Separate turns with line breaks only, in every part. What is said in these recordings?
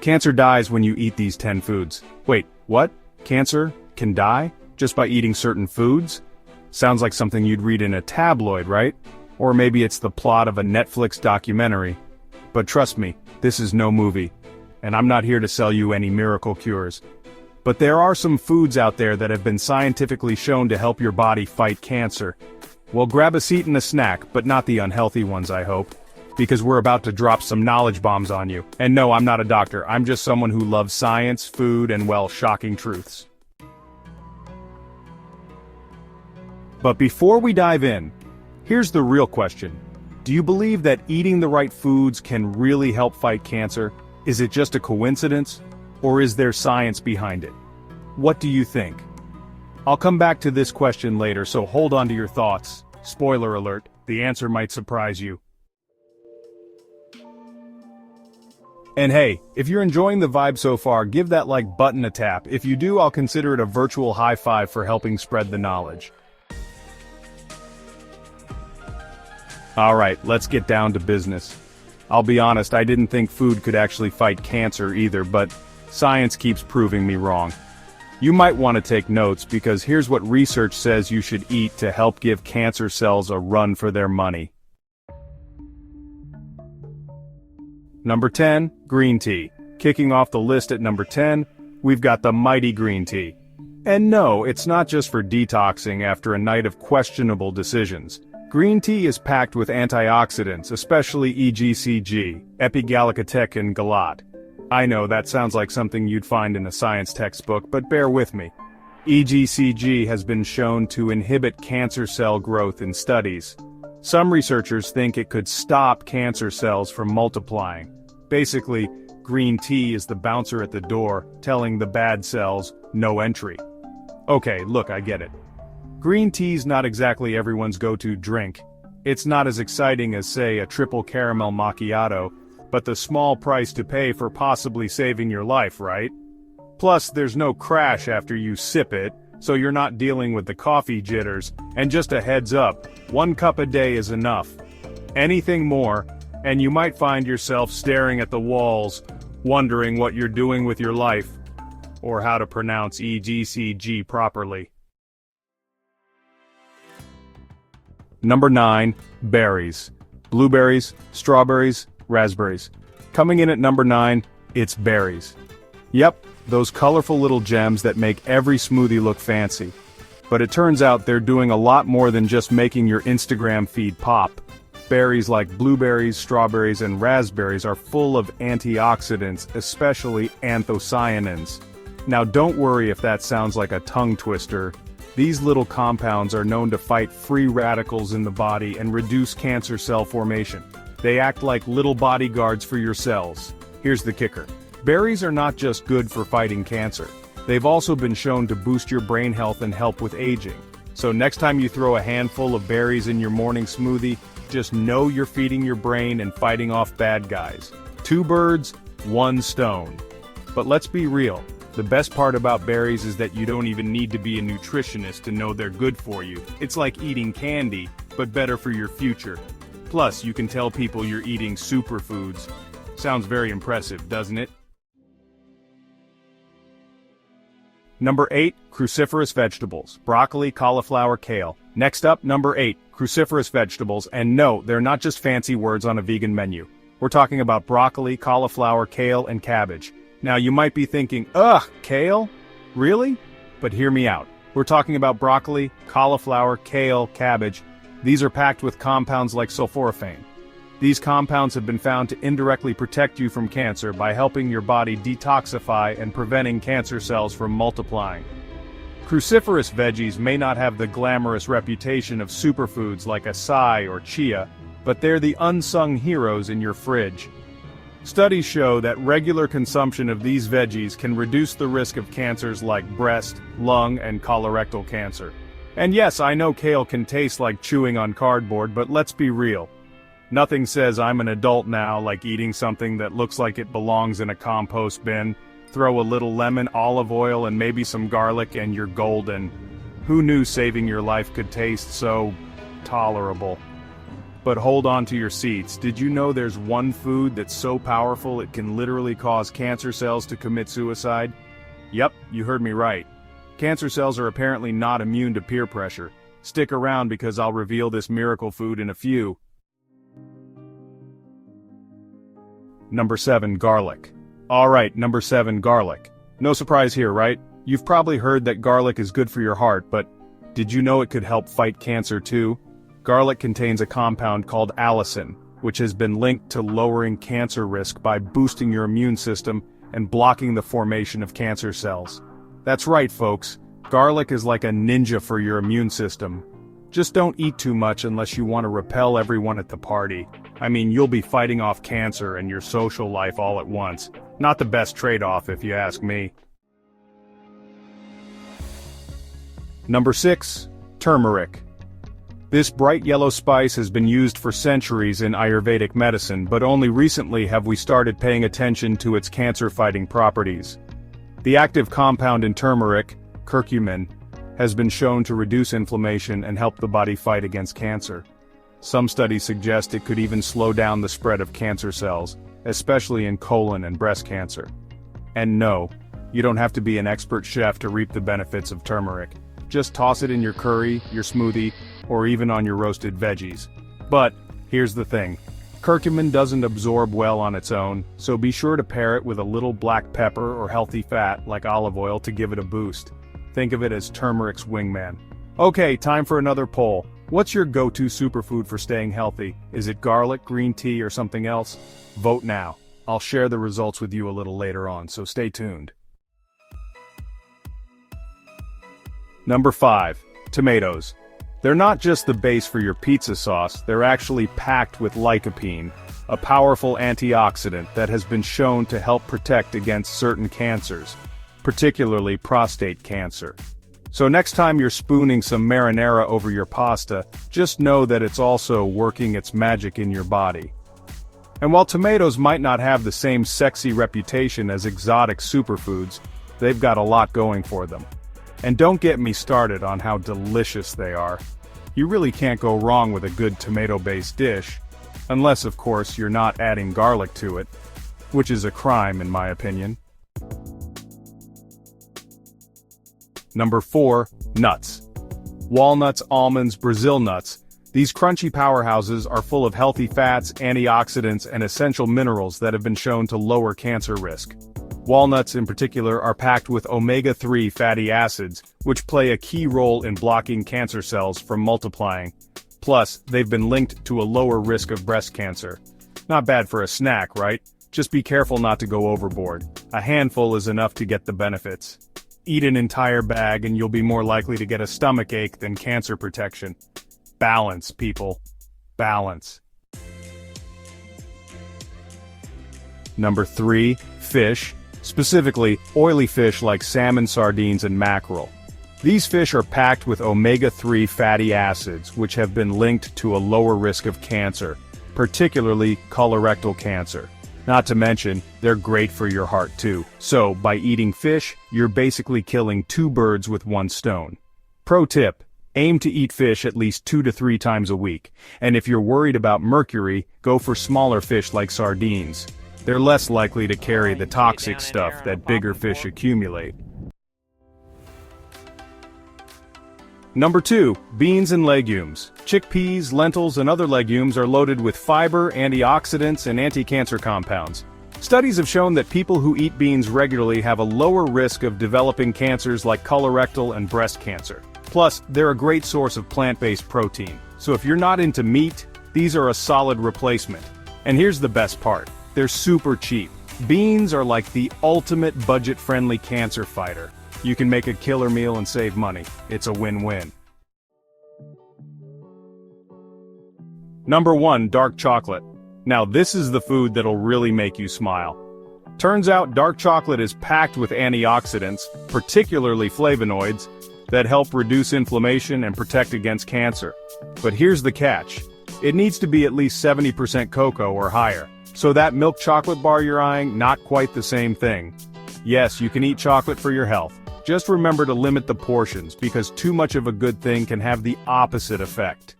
Cancer dies when you eat these 10 foods. Wait, what? Cancer can die just by eating certain foods? Sounds like something you'd read in a tabloid, right? Or maybe it's the plot of a Netflix documentary. But trust me, this is no movie. And I'm not here to sell you any miracle cures. But there are some foods out there that have been scientifically shown to help your body fight cancer. Well, grab a seat and a snack, but not the unhealthy ones, I hope. Because we're about to drop some knowledge bombs on you. And no, I'm not a doctor, I'm just someone who loves science, food, and well, shocking truths. But before we dive in, here's the real question. Do you believe that eating the right foods can really help fight cancer? Is it just a coincidence? Or is there science behind it? What do you think? I'll come back to this question later, so hold on to your thoughts. Spoiler alert, the answer might surprise you. And hey, if you're enjoying the vibe so far, give that like button a tap. If you do, I'll consider it a virtual high five for helping spread the knowledge. Alright, let's get down to business. I'll be honest, I didn't think food could actually fight cancer either, but science keeps proving me wrong. You might want to take notes because here's what research says you should eat to help give cancer cells a run for their money. Number 10, green tea. Kicking off the list at number 10, we've got the mighty green tea. And no, it's not just for detoxing after a night of questionable decisions. Green tea is packed with antioxidants, especially EGCG, epigallocatechin galat. I know that sounds like something you'd find in a science textbook, but bear with me. EGCG has been shown to inhibit cancer cell growth in studies. Some researchers think it could stop cancer cells from multiplying. Basically, green tea is the bouncer at the door, telling the bad cells, no entry. Okay, look, I get it. Green tea's not exactly everyone's go-to drink. It's not as exciting as, say, a triple caramel macchiato, but the small price to pay for possibly saving your life, right? Plus, there's no crash after you sip it, so you're not dealing with the coffee jitters, and just a heads up, 1 cup a day is enough. Anything more, and you might find yourself staring at the walls, wondering what you're doing with your life, or how to pronounce EGCG properly. Number 9, berries. Blueberries, strawberries, raspberries. Coming in at number 9, it's berries. Yep, those colorful little gems that make every smoothie look fancy. But it turns out they're doing a lot more than just making your Instagram feed pop. Berries like blueberries, strawberries, and raspberries are full of antioxidants, especially anthocyanins. Now don't worry if that sounds like a tongue twister. These little compounds are known to fight free radicals in the body and reduce cancer cell formation. They act like little bodyguards for your cells. Here's the kicker. Berries are not just good for fighting cancer. They've also been shown to boost your brain health and help with aging. So next time you throw a handful of berries in your morning smoothie, just know you're feeding your brain and fighting off bad guys. 2 birds, 1 stone. But let's be real. The best part about berries is that you don't even need to be a nutritionist to know they're good for you. It's like eating candy, but better for your future. Plus, you can tell people you're eating superfoods. Sounds very impressive, doesn't it? Number 8, cruciferous vegetables. Broccoli, cauliflower, kale. Next up, number 8, cruciferous vegetables. And no, they're not just fancy words on a vegan menu. We're talking about broccoli, cauliflower, kale, and cabbage. Now you might be thinking, ugh, kale? Really? But hear me out. We're talking about broccoli, cauliflower, kale, cabbage. These are packed with compounds like sulforaphane. These compounds have been found to indirectly protect you from cancer by helping your body detoxify and preventing cancer cells from multiplying. Cruciferous veggies may not have the glamorous reputation of superfoods like acai or chia, but they're the unsung heroes in your fridge. Studies show that regular consumption of these veggies can reduce the risk of cancers like breast, lung, and colorectal cancer. And yes, I know kale can taste like chewing on cardboard, but let's be real. Nothing says I'm an adult now like eating something that looks like it belongs in a compost bin. Throw a little lemon, olive oil, and maybe some garlic and you're golden. Who knew saving your life could taste so tolerable? But hold on to your seats. Did you know there's one food that's so powerful it can literally cause cancer cells to commit suicide? Yep, you heard me right. Cancer cells are apparently not immune to peer pressure. Stick around because I'll reveal this miracle food in a few. Number 7, garlic. Alright, number 7, garlic. No surprise here, right? You've probably heard that garlic is good for your heart, but did you know it could help fight cancer too? Garlic contains a compound called allicin, which has been linked to lowering cancer risk by boosting your immune system and blocking the formation of cancer cells. That's right, folks. Garlic is like a ninja for your immune system. Just don't eat too much unless you want to repel everyone at the party. I mean, you'll be fighting off cancer and your social life all at once. Not the best trade-off if you ask me. Number 6, turmeric. This bright yellow spice has been used for centuries in Ayurvedic medicine, but only recently have we started paying attention to its cancer-fighting properties. The active compound in turmeric, curcumin, has been shown to reduce inflammation and help the body fight against cancer. Some studies suggest it could even slow down the spread of cancer cells, especially in colon and breast cancer. And no, you don't have to be an expert chef to reap the benefits of turmeric. Just toss it in your curry, your smoothie, or even on your roasted veggies. But, here's the thing. Curcumin doesn't absorb well on its own, so be sure to pair it with a little black pepper or healthy fat like olive oil to give it a boost. Think of it as turmeric's wingman. Okay, time for another poll. What's your go-to superfood for staying healthy? Is it garlic, green tea, or something else? Vote now. I'll share the results with you a little later on, so stay tuned. Number 5, tomatoes. They're not just the base for your pizza sauce, they're actually packed with lycopene, a powerful antioxidant that has been shown to help protect against certain cancers, particularly prostate cancer. So next time you're spooning some marinara over your pasta, just know that it's also working its magic in your body. And while tomatoes might not have the same sexy reputation as exotic superfoods, they've got a lot going for them. And don't get me started on how delicious they are. You really can't go wrong with a good tomato-based dish, unless of course you're not adding garlic to it, which is a crime in my opinion. Number 4, nuts. Walnuts, almonds, Brazil nuts. These crunchy powerhouses are full of healthy fats, antioxidants, and essential minerals that have been shown to lower cancer risk. Walnuts in particular are packed with omega-3 fatty acids, which play a key role in blocking cancer cells from multiplying. Plus, they've been linked to a lower risk of breast cancer. Not bad for a snack, right? Just be careful not to go overboard. A handful is enough to get the benefits. Eat an entire bag and you'll be more likely to get a stomachache than cancer protection. Balance, people. Balance. Number 3, fish. Specifically, oily fish like salmon, sardines, and mackerel. These fish are packed with omega-3 fatty acids, which have been linked to a lower risk of cancer, particularly colorectal cancer. Not to mention, they're great for your heart too. So, by eating fish, you're basically killing 2 birds with 1 stone. Pro tip, aim to eat fish at least 2 to 3 times a week. And if you're worried about mercury, go for smaller fish like sardines. They're less likely to carry the toxic stuff that bigger fish accumulate. Number 2, beans and legumes. Chickpeas, lentils, and other legumes are loaded with fiber, antioxidants, and anti-cancer compounds. Studies have shown that people who eat beans regularly have a lower risk of developing cancers like colorectal and breast cancer. Plus, they're a great source of plant-based protein. So if you're not into meat, these are a solid replacement. And here's the best part. They're super cheap. Beans are like the ultimate budget-friendly cancer fighter. You can make a killer meal and save money. It's a win-win. Number 1, dark chocolate. Now this is the food that'll really make you smile. Turns out dark chocolate is packed with antioxidants, particularly flavonoids, that help reduce inflammation and protect against cancer. But here's the catch. It needs to be at least 70% cocoa or higher. So that milk chocolate bar you're eyeing, not quite the same thing. Yes, you can eat chocolate for your health. Just remember to limit the portions, because too much of a good thing can have the opposite effect.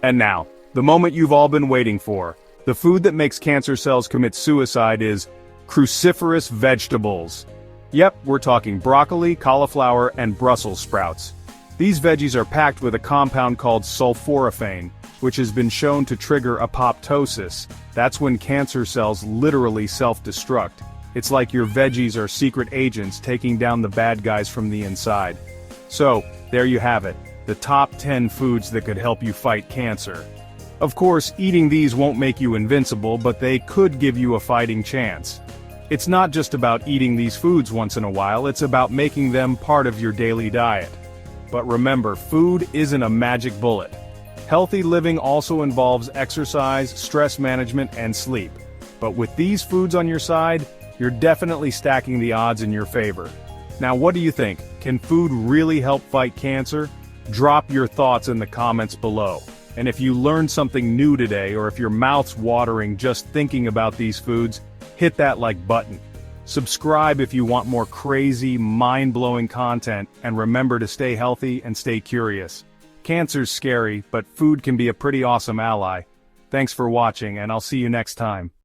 And now, the moment you've all been waiting for. The food that makes cancer cells commit suicide is cruciferous vegetables. Yep, we're talking broccoli, cauliflower, and Brussels sprouts. These veggies are packed with a compound called sulforaphane, which has been shown to trigger apoptosis. That's when cancer cells literally self-destruct. It's like your veggies are secret agents taking down the bad guys from the inside. So, there you have it, the top 10 foods that could help you fight cancer. Of course, eating these won't make you invincible, but they could give you a fighting chance. It's not just about eating these foods once in a while, it's about making them part of your daily diet. But remember, food isn't a magic bullet. Healthy living also involves exercise, stress management, and sleep. But with these foods on your side, you're definitely stacking the odds in your favor. Now, what do you think? Can food really help fight cancer? Drop your thoughts in the comments below. And if you learned something new today, or if your mouth's watering just thinking about these foods, hit that like button. Subscribe if you want more crazy, mind-blowing content, and remember to stay healthy and stay curious. Cancer's scary, but food can be a pretty awesome ally. Thanks for watching, and I'll see you next time.